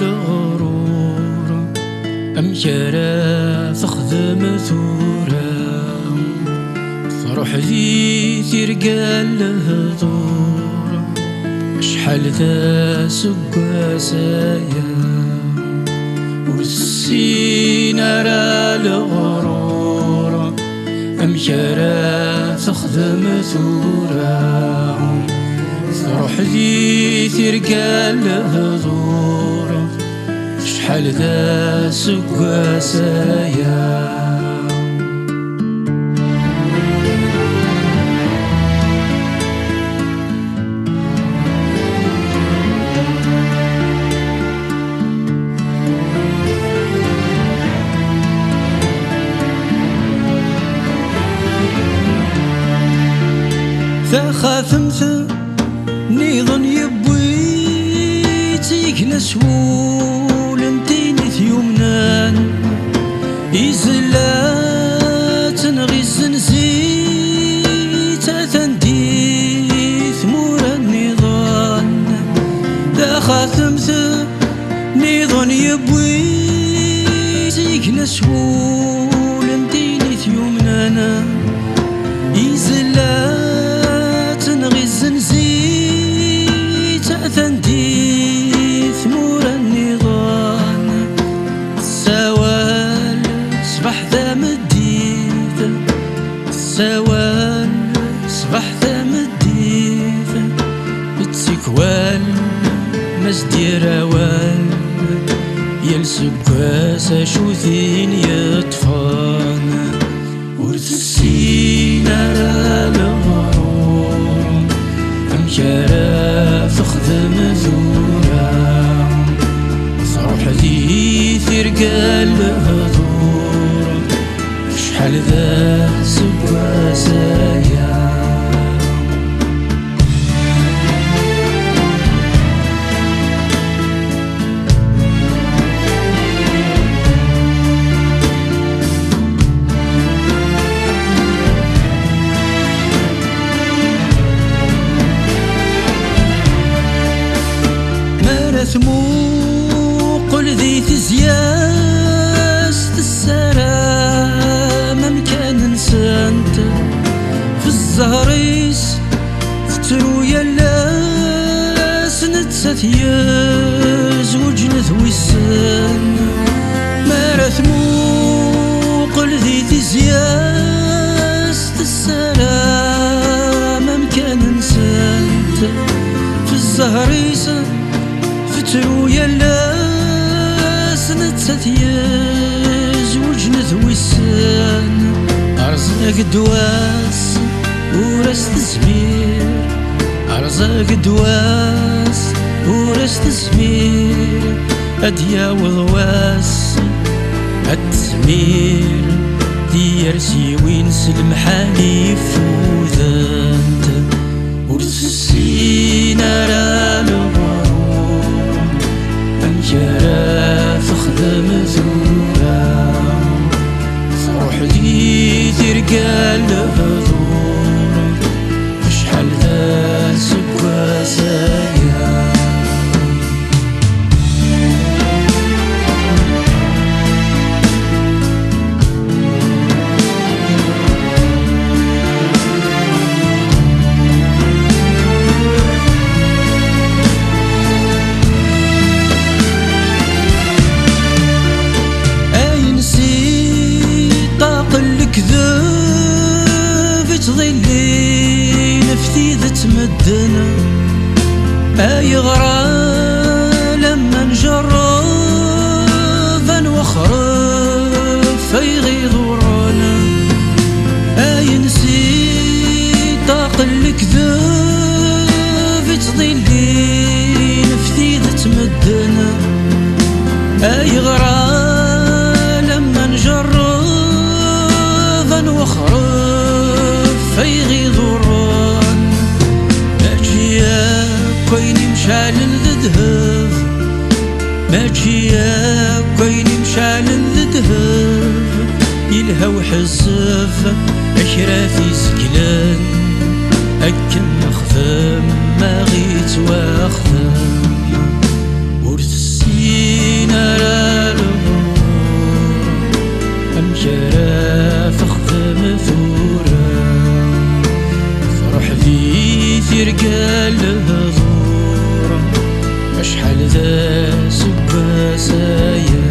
الغرور أمكارا تخدم ثورا تروح ذي ترقى الهضور شحال ذا سقاسايا والسينا راه الغرور أمكارا تخدم ثورا تروح ذي ترقى الهضور شحال ذا سقاسايا تخافمت نيضن يبوي تيكنا سول انتيني ثيومنان إزلات نغيز نزيت تنديث مورا النظام تخافمت نيضن يبوي تيكنا سول انتيني ثيومنان إزلات نغيز نزيت تنديث مورا النظام السوال صبح ذا مديت السوال صبح ذا مديت التكوال مسدير وال يلسقاس شوثين يطفان ورث السينا الغرور أمكارا تخدم ثورا تروح ذي ترقى الهضور شحال ذا سقاسايا ثموق لذي تزياس السلام مكان نسانت في الزهريس فترو يلاس نتسات يزوج نثويسان مارا ثموق لذي تزياس السلام مكان نسانت في الزهريس فترو يلاس نتسات يزوج نثويسان أرزاق دواس وراس تزمير أرزاق دواس وراس تزمير أديا وضواس التزمير ديار سيوين سلم حالي فوذانت ورث السينا راه أمكارا تخدم ثورا تروح ذي ترقى الهضور شحال ذا سقاسايا كذب تظلي نفتي ذا تمدنا أي غرا لما نجرب نوخرف يغيظ ورانا أي نسيت عقل كذب تظلي نفتي ذا تمدنا أي غرا لما نجرب وخرف يغيظ وران ماجيا كويني مشعل الذهب ماجيا كويني مشعل الذهب يلهى وحزف أشرافي سكلان أكن نخدم ما غيت واخدم ورث السين كرا فخدم ثورة فرح في رجال الهضورة أشحال ذا سبا سايا